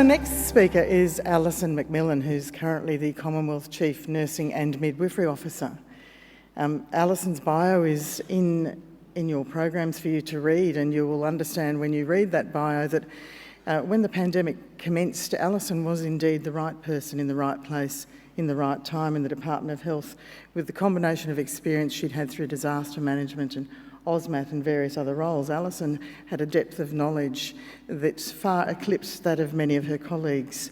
our next speaker is Alison Macmillan, who's currently the Commonwealth Chief Nursing and Midwifery Officer. Alison's bio is in your programs for you to read, and you will understand when you read that bio that when the pandemic commenced, Alison was indeed the right person in the right place in the right time in the Department of Health, with the combination of experience she'd had through disaster management and OSMAT and various other roles. Alison had a depth of knowledge that far eclipsed that of many of her colleagues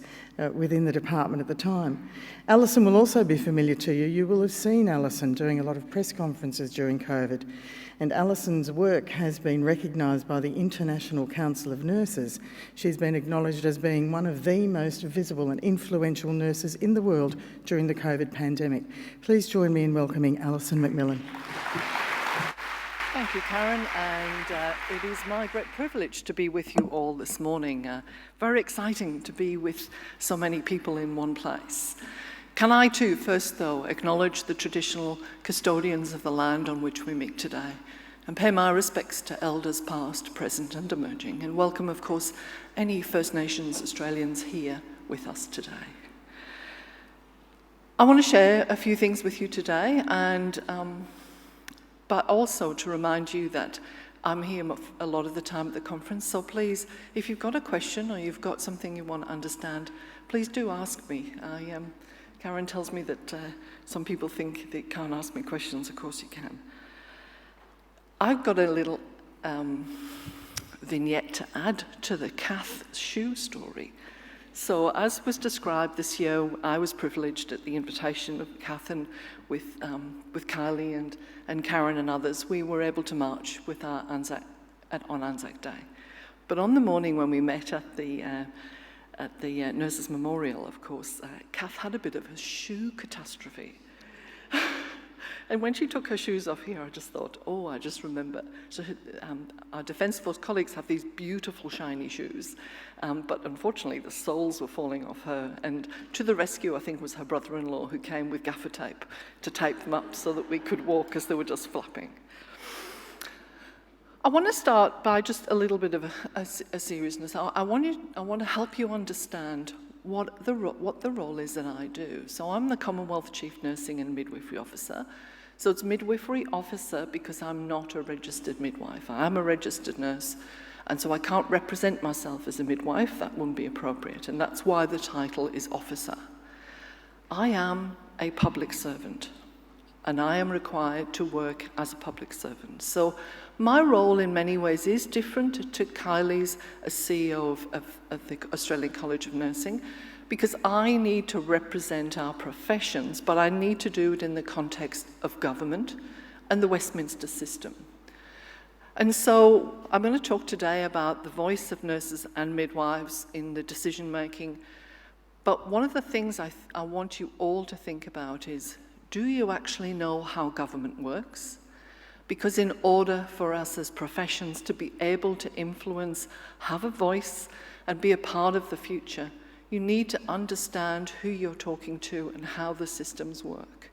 within the department at the time. Alison will also be familiar to you. You will have seen Alison doing a lot of press conferences during COVID, and Alison's work has been recognised by the International Council of Nurses. She's been acknowledged as being one of the most visible and influential nurses in the world during the COVID pandemic. Please join me in welcoming Alison Macmillan. Thank you, Karen, and it is my great privilege to be with you all this morning. Very exciting to be with so many people in one place. Can I too, first though, acknowledge the traditional custodians of the land on which we meet today, and pay my respects to elders past, present and emerging, and welcome, of course, any First Nations Australians here with us today. I want to share a few things with you today, and but also to remind you that I'm here a lot of the time at the conference, so please, if you've got a question or you've got something you want to understand, please do ask me. Karen tells me that some people think they can't ask me questions. Of course you can. I've got a little vignette to add to the Kath shoe story. So as was described this year, I was privileged at the invitation of Kath and with Kylie and Karen and others, we were able to march with our on Anzac Day. But on the morning when we met at the Nurses Memorial, of course, Kath had a bit of a shoe catastrophe. And when she took her shoes off here, I just thought, oh, I just remember. So our Defence Force colleagues have these beautiful shiny shoes, but unfortunately the soles were falling off her. And to the rescue, I think, was her brother-in-law, who came with gaffer tape to tape them up so that we could walk as they were just flapping. I want to start by just a little bit of a seriousness. I want to help you understand what the role is that I do. So I'm the Commonwealth Chief Nursing and Midwifery Officer. So it's midwifery officer because I'm not a registered midwife. I am a registered nurse, and so I can't represent myself as a midwife. That wouldn't be appropriate, and that's why the title is officer. I am a public servant, and I am required to work as a public servant. So my role in many ways is different to Kylie's as CEO of the Australian College of Nursing, because I need to represent our professions, but I need to do it in the context of government and the Westminster system. And so I'm going to talk today about the voice of nurses and midwives in the decision-making. But one of the things I want you all to think about is, do you actually know how government works? Because in order for us as professions to be able to influence, have a voice, and be a part of the future, you need to understand who you're talking to and how the systems work.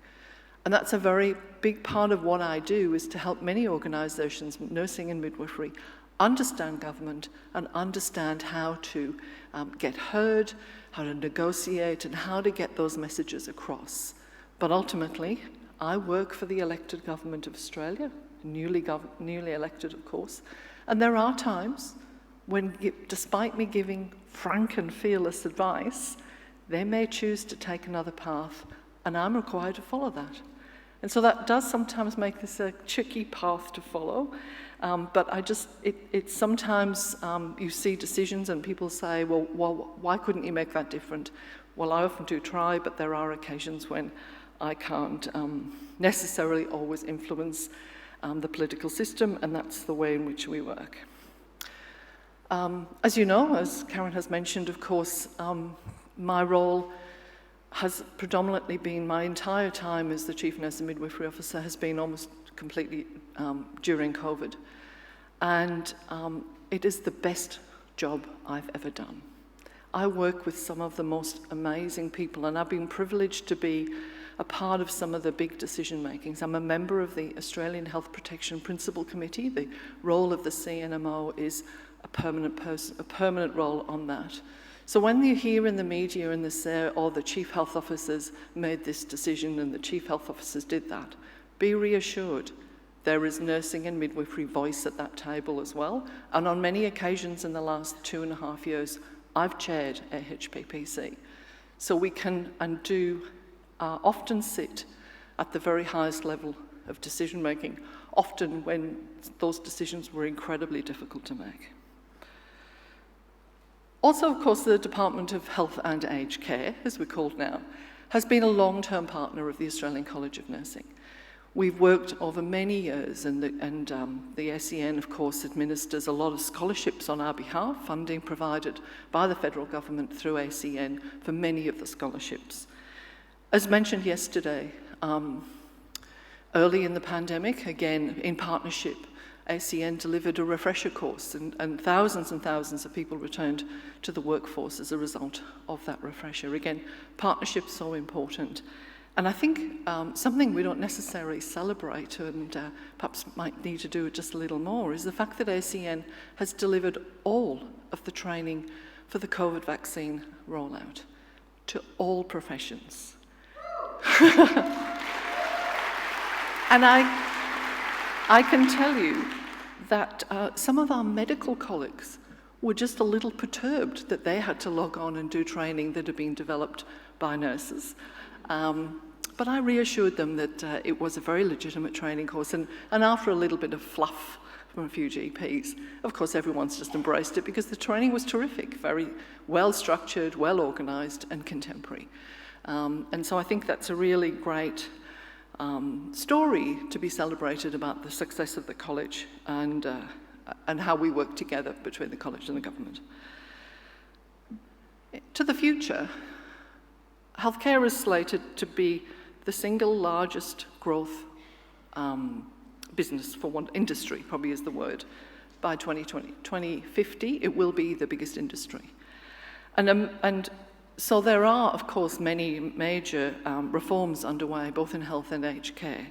And that's a very big part of what I do, is to help many organisations, nursing and midwifery, understand government and understand how to get heard, how to negotiate, and how to get those messages across. But ultimately, I work for the elected government of Australia, newly elected, of course, and there are times when, despite me giving frank and fearless advice, they may choose to take another path, and I'm required to follow that. And so that does sometimes make this a tricky path to follow, but it's sometimes you see decisions and people say, well, why couldn't you make that different? Well, I often do try, but there are occasions when I can't necessarily always influence the political system, and that's the way in which we work. As you know, as Karen has mentioned, of course, my role has predominantly been, my entire time as the Chief Nurse and Midwifery Officer has been almost completely during COVID. And it is the best job I've ever done. I work with some of the most amazing people, and I've been privileged to be a part of some of the big decision makings. I'm a member of the Australian Health Protection Principal Committee. The role of the CNMO is a permanent role on that. So when you hear in the media and they say, oh, the chief health officers made this decision and the chief health officers did that, be reassured. There is nursing and midwifery voice at that table as well. And on many occasions in the last 2.5 years, I've chaired AHPPC. So we can and do often sit at the very highest level of decision making, often when those decisions were incredibly difficult to make. Also, of course, the Department of Health and Aged Care, as we're called now, has been a long-term partner of the Australian College of Nursing. We've worked over many years, and the ACN, of course, administers a lot of scholarships on our behalf, funding provided by the federal government through ACN for many of the scholarships. As mentioned yesterday, early in the pandemic, again, in partnership, ACN delivered a refresher course, and thousands of people returned to the workforce as a result of that refresher. Again, partnership's so important. And I think something we don't necessarily celebrate, and perhaps might need to do it just a little more, is the fact that ACN has delivered all of the training for the COVID vaccine rollout to all professions. And I can tell you that some of our medical colleagues were just a little perturbed that they had to log on and do training that had been developed by nurses. But I reassured them that it was a very legitimate training course, and after a little bit of fluff from a few GPs, of course everyone's just embraced it because the training was terrific, very well structured, well organised and contemporary. And so I think that's a really great story to be celebrated about the success of the college and how we work together between the college and the government. To the future, healthcare is slated to be the single largest growth business for one industry, probably is the word. By 2050, it will be the biggest industry. And so there are, of course, many major reforms underway, both in health and aged care.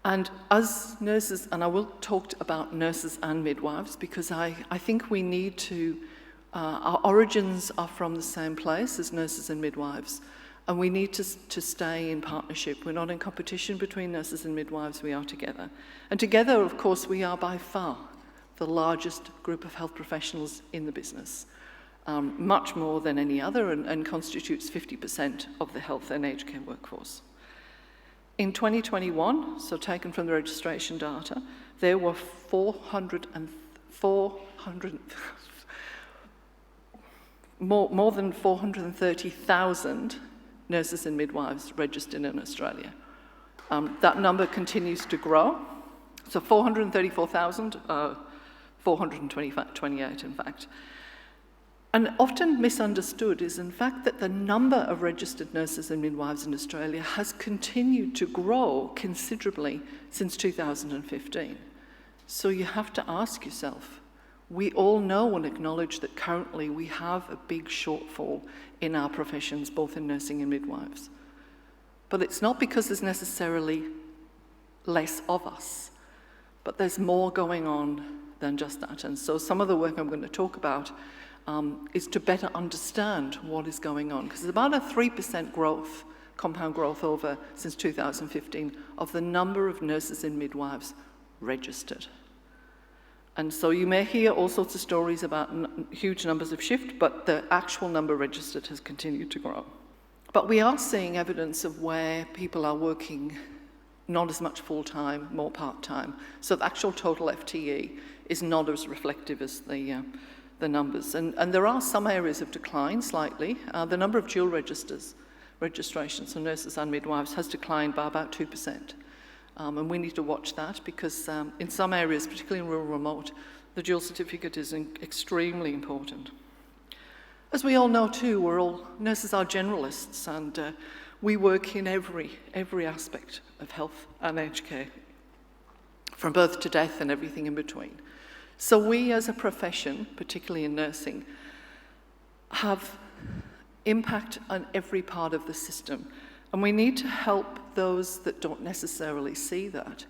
And as nurses, and I will talk about nurses and midwives, because I think we need to, our origins are from the same place as nurses and midwives, and we need to stay in partnership. We're not in competition between nurses and midwives, we are together. And together, of course, we are by far the largest group of health professionals in the business. Much more than any other, and constitutes 50% of the health and aged care workforce. In 2021, so taken from the registration data, there were more than 430,000 nurses and midwives registered in Australia. That number continues to grow. So 434,000, 428 in fact. And often misunderstood is in fact that the number of registered nurses and midwives in Australia has continued to grow considerably since 2015. So you have to ask yourself, we all know and acknowledge that currently we have a big shortfall in our professions, both in nursing and midwives. But it's not because there's necessarily less of us, but there's more going on than just that. And so some of the work I'm going to talk about is to better understand what is going on, because there's about a 3% growth, compound growth over since 2015 of the number of nurses and midwives registered. And so you may hear all sorts of stories about huge numbers of shift, but the actual number registered has continued to grow. But we are seeing evidence of where people are working not as much full-time, more part-time. So the actual total FTE is not as reflective as the numbers. And there are some areas of decline slightly. The number of dual registrations, so nurses and midwives, has declined by about 2%. And we need to watch that because in some areas, particularly in rural remote, the dual certificate is extremely important. As we all know too, nurses are generalists, and we work in every aspect of health and aged care, from birth to death and everything in between. So we as a profession, particularly in nursing, have impact on every part of the system. And we need to help those that don't necessarily see that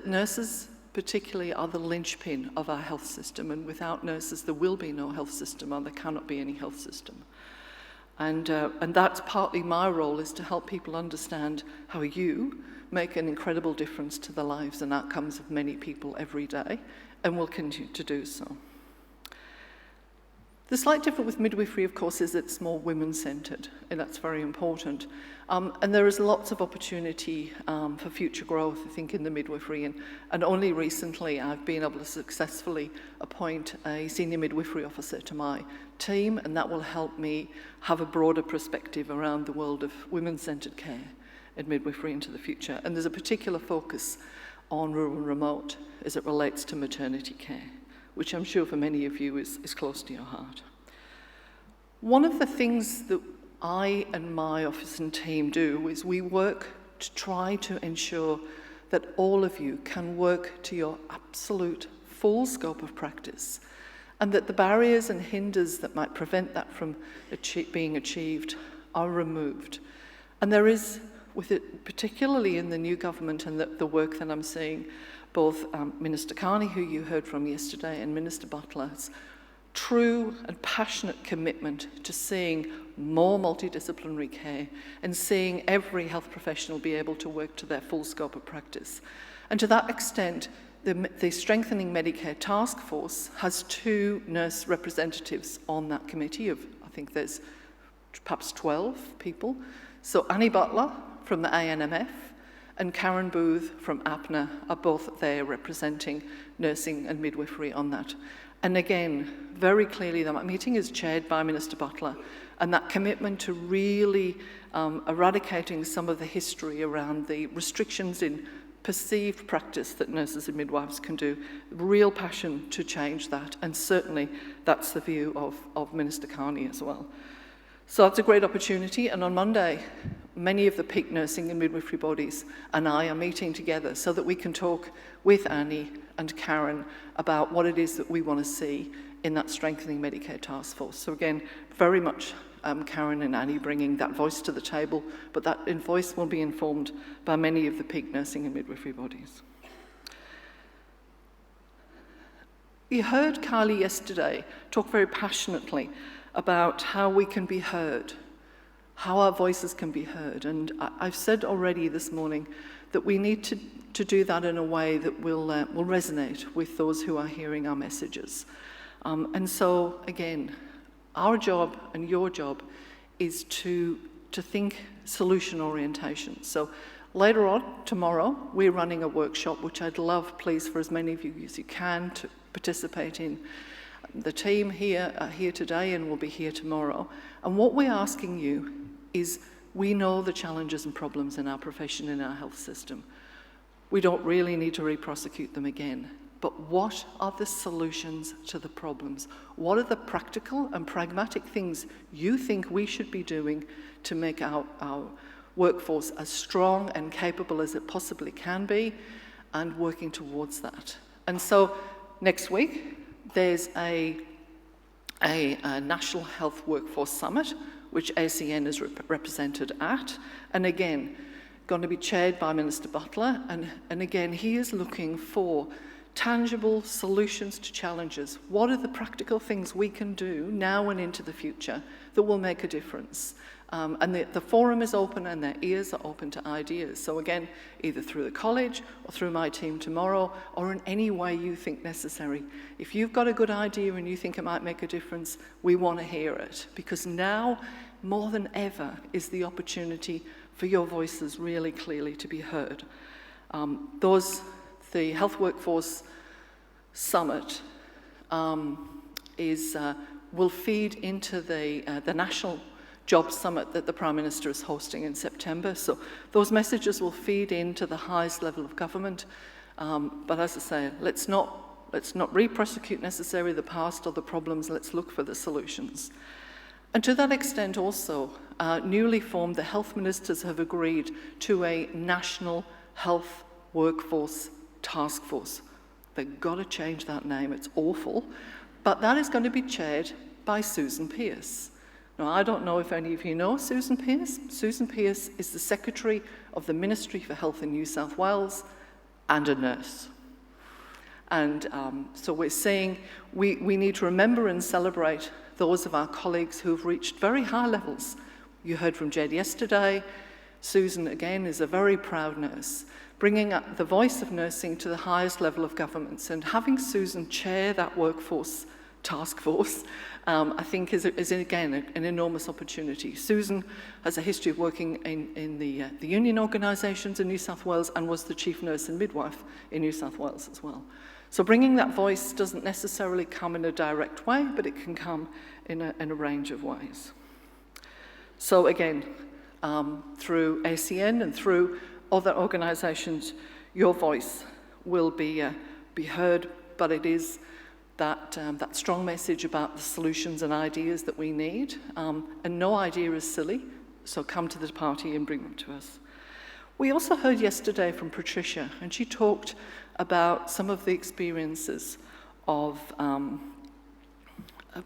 nurses particularly are the linchpin of our health system, and without nurses there will be no health system, or there cannot be any health system. And that's partly my role, is to help people understand how you make an incredible difference to the lives and outcomes of many people every day, and will continue to do so. The slight difference with midwifery, of course, is it's more women-centred, and that's very important. And there is lots of opportunity for future growth, I think, in the midwifery. And only recently I've been able to successfully appoint a senior midwifery officer to my team, and that will help me have a broader perspective around the world of women-centred care and midwifery into the future. And there's a particular focus on rural and remote as it relates to maternity care, which I'm sure for many of you is close to your heart. One of the things that I and my office and team do is we work to try to ensure that all of you can work to your absolute full scope of practice, and that the barriers and hinders that might prevent that from being achieved are removed. And there is, with it, particularly in the new government and the work that I'm seeing, both Minister Carney, who you heard from yesterday, and Minister Butler's true and passionate commitment to seeing more multidisciplinary care and seeing every health professional be able to work to their full scope of practice. And to that extent, the Strengthening Medicare Task Force has 2 nurse representatives on that committee of, I think there's perhaps 12 people. So Annie Butler from the NNF and Karen Booth from APNA are both there representing nursing and midwifery on that. And again, very clearly, that meeting is chaired by Minister Butler, and that commitment to really eradicating some of the history around the restrictions in perceived practice that nurses and midwives can do, real passion to change that, and certainly that's the view of Minister Carney as well. So that's a great opportunity, and on Monday, many of the peak nursing and midwifery bodies and I are meeting together so that we can talk with Annie and Karen about what it is that we want to see in that Strengthening Medicare Task Force. So again, very much Karen and Annie bringing that voice to the table, but that voice will be informed by many of the peak nursing and midwifery bodies. You heard Kylie yesterday talk very passionately about how we can be heard, how our voices can be heard. And I've said already this morning that we need to do that in a way that will resonate with those who are hearing our messages. And so, again, our job and your job is to think solution orientation. So later on, tomorrow, we're running a workshop, which I'd love, please, for as many of you as you can to participate in. The team here are here today and will be here tomorrow. And what we're asking you is, we know the challenges and problems in our profession, in our health system. We don't really need to re-prosecute them again. But what are the solutions to the problems? What are the practical and pragmatic things you think we should be doing to make our workforce as strong and capable as it possibly can be, and working towards that? And so next week, there's a National Health Workforce Summit, which ACN is represented at. And again, going to be chaired by Minister Butler. And again, he is looking for tangible solutions to challenges. What are the practical things we can do now and into the future that will make a difference? And the forum is open and their ears are open to ideas. So again, either through the college or through my team tomorrow, or in any way you think necessary. If you've got a good idea and you think it might make a difference, we want to hear it. Because now, more than ever, is the opportunity for your voices really clearly to be heard. The Health Workforce Summit will feed into the National Jobs Summit that the Prime Minister is hosting in September. So those messages will feed into the highest level of government. But as I say, let's not re-prosecute necessarily the past or the problems. Let's look for the solutions. And to that extent also, newly formed, the health ministers have agreed to a National Health Workforce Task Force. They've got to change that name, it's awful. But that is going to be chaired by Susan Pearce. Now, I don't know if any of you know Susan Pearce. Susan Pearce is the Secretary of the Ministry for Health in New South Wales and a nurse. And so we're saying we need to remember and celebrate those of our colleagues who've reached very high levels. You heard from Jed yesterday. Susan, again, is a very proud nurse, bringing up the voice of nursing to the highest level of governments. And having Susan chair that workforce task force, I think is again, an enormous opportunity. Susan has a history of working in the union organisations in New South Wales and was the chief nurse and midwife in New South Wales as well. So bringing that voice doesn't necessarily come in a direct way, but it can come in a range of ways. So again, through ACN and through other organisations, your voice will be heard, but it is that strong message about the solutions and ideas that we need. And no idea is silly, so come to the party and bring them to us. We also heard yesterday from Patricia, and she talked about some of the experiences of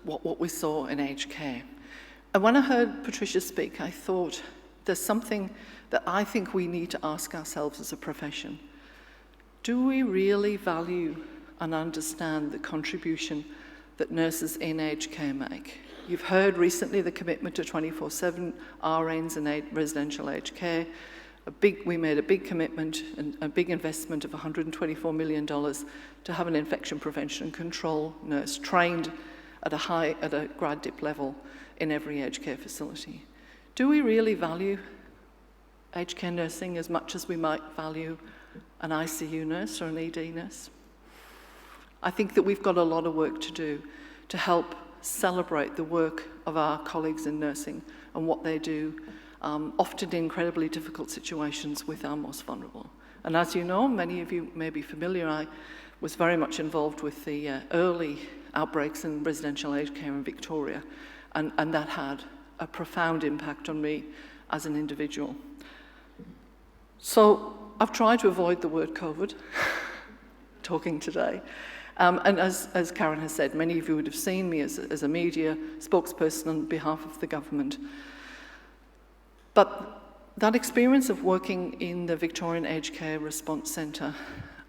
what we saw in aged care. And when I heard Patricia speak, I thought there's something that I think we need to ask ourselves as a profession. Do we really value and understand the contribution that nurses in aged care make? You've heard recently the commitment to 24/7 RNs in residential aged care. We made a big commitment and a big investment of $124 million to have an infection prevention and control nurse trained at a grad dip level in every aged care facility. Do we really value aged care nursing as much as we might value an ICU nurse or an ED nurse? I think that we've got a lot of work to do to help celebrate the work of our colleagues in nursing and what they do, often in incredibly difficult situations with our most vulnerable. And as you know, many of you may be familiar, I was very much involved with the early outbreaks in residential aged care in Victoria, and that had a profound impact on me as an individual. So I've tried to avoid the word COVID talking today. And as Karen has said, many of you would have seen me as a media spokesperson on behalf of the government. But that experience of working in the Victorian Aged Care Response Centre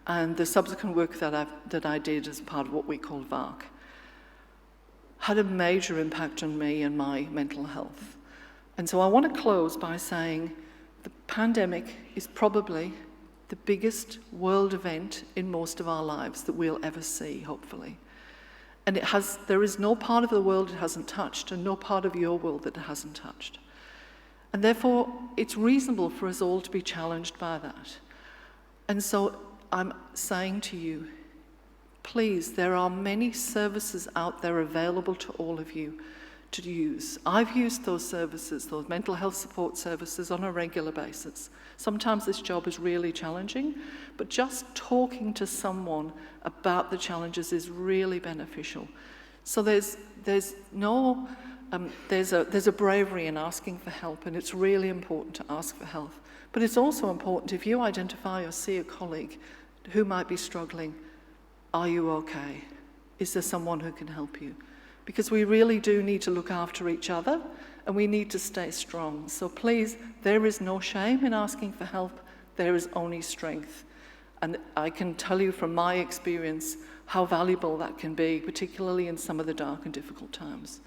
and the subsequent work that I did as part of what we call VARC had a major impact on me and my mental health. And so I want to close by saying the pandemic is probably the biggest world event in most of our lives that we'll ever see, hopefully. And there is no part of the world it hasn't touched, and no part of your world that it hasn't touched. And therefore, it's reasonable for us all to be challenged by that. And so I'm saying to you, please, there are many services out there available to all of you to use. I've used those services, those mental health support services, on a regular basis. Sometimes this job is really challenging, but just talking to someone about the challenges is really beneficial. So there's a bravery in asking for help, and it's really important to ask for help. But it's also important, if you identify or see a colleague who might be struggling, are you okay? Is there someone who can help you? Because we really do need to look after each other, and we need to stay strong. So please, there is no shame in asking for help. There is only strength. And I can tell you from my experience how valuable that can be, particularly in some of the dark and difficult times.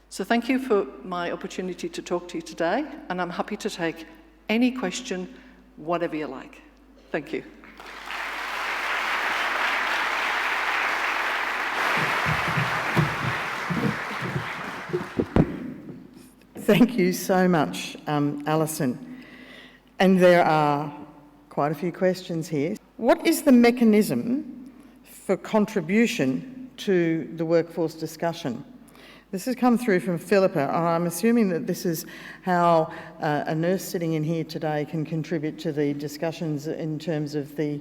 So thank you for my opportunity to talk to you today, and I'm happy to take any question, whatever you like. Thank you. Thank you so much, Alison. And there are quite a few questions here. What is the mechanism for contribution to the workforce discussion? This has come through from Philippa, and I'm assuming that this is how a nurse sitting in here today can contribute to the discussions in terms of the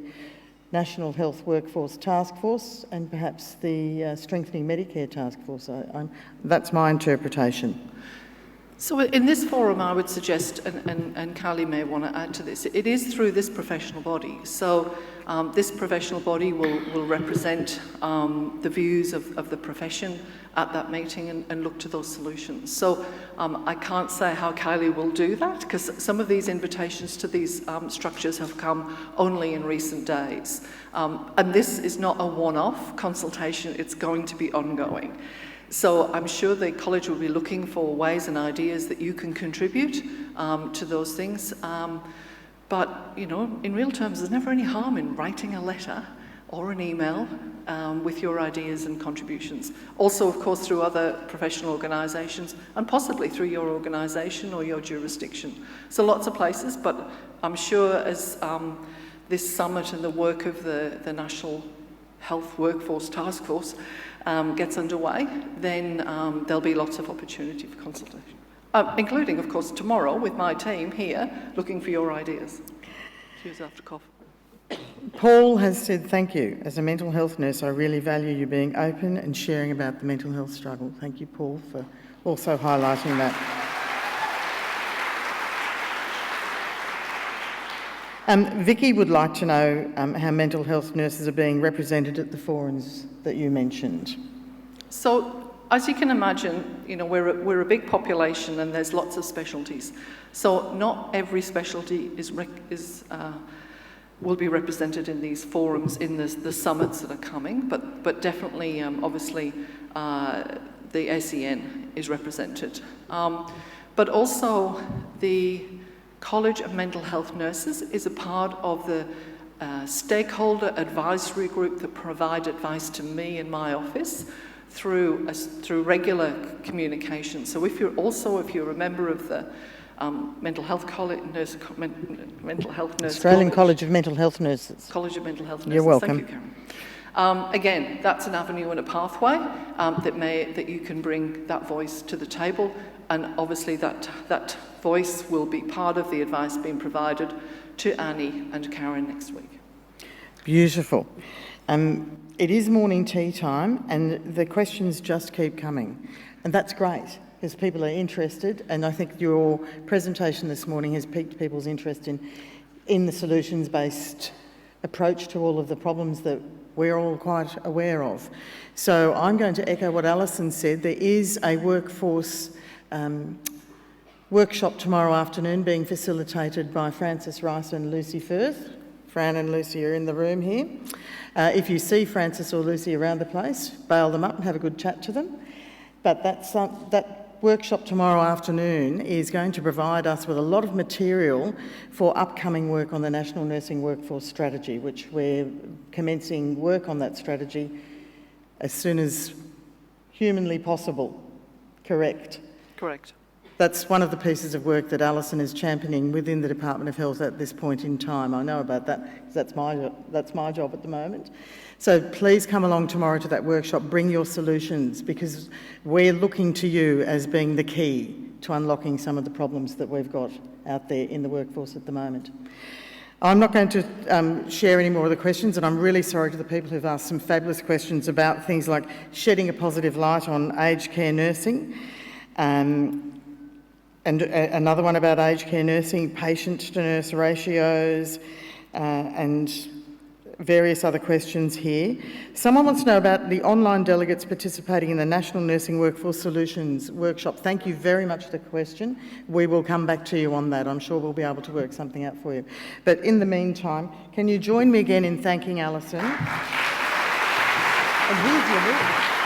National Health Workforce Task Force and perhaps the Strengthening Medicare Task Force. That's my interpretation. So in this forum, I would suggest, and Kylie may want to add to this, it is through this professional body. So this professional body will represent the views of the profession at that meeting and look to those solutions. So I can't say how Kylie will do that, because some of these invitations to these structures have come only in recent days. And this is not a one-off consultation, it's going to be ongoing. So I'm sure the college will be looking for ways and ideas that you can contribute to those things. But, you know, in real terms, there's never any harm in writing a letter or an email with your ideas and contributions. Also, of course, through other professional organisations and possibly through your organisation or your jurisdiction. So lots of places, but I'm sure as this summit and the work of the National Health Workforce Task Force gets underway, then there'll be lots of opportunity for consultation. Including, of course, tomorrow with my team here looking for your ideas. Cheers after cough. Paul has said, thank you. As a mental health nurse, I really value you being open and sharing about the mental health struggle. Thank you, Paul, for also highlighting that. Vicky would like to know how mental health nurses are being represented at the forums that you mentioned. So, as you can imagine, you know, we're a big population and there's lots of specialties. So not every specialty will be represented in these forums, in the summits that are coming, but definitely, obviously, the ACN is represented. But also the College of Mental Health Nurses is a part of the stakeholder advisory group that provide advice to me in my office through regular communication. So if you're a member of the Mental Health Nurse Australian College of Mental Health Nurses. College of Mental Health Nurses. You're welcome. Thank you, Karen. Again, that's an avenue and a pathway that you can bring that voice to the table, and obviously that voice will be part of the advice being provided to Annie and Karen next week. Beautiful. It is morning tea time and the questions just keep coming, and that's great because people are interested, and I think your presentation this morning has piqued people's interest in the solutions-based approach to all of the problems that we're all quite aware of. So I'm going to echo what Alison said. There is a workforce workshop tomorrow afternoon being facilitated by Frances Rice and Lucy Firth. Fran and Lucy are in the room here. If you see Frances or Lucy around the place, bail them up and have a good chat to them. But that workshop tomorrow afternoon is going to provide us with a lot of material for upcoming work on the National Nursing Workforce Strategy, which we're commencing work on that strategy as soon as humanly possible. Correct? Correct. That's one of the pieces of work that Alison is championing within the Department of Health at this point in time. I know about that because that's my job at the moment. So please come along tomorrow to that workshop, bring your solutions, because we're looking to you as being the key to unlocking some of the problems that we've got out there in the workforce at the moment. I'm not going to share any more of the questions, and I'm really sorry to the people who've asked some fabulous questions about things like shedding a positive light on aged care nursing, and another one about aged care nursing, patient-to-nurse ratios, and various other questions here. Someone wants to know about the online delegates participating in the National Nursing Workforce Solutions workshop. Thank you very much for the question. We will come back to you on that. I'm sure we'll be able to work something out for you. But in the meantime, can you join me again in thanking Alison? And here's your book.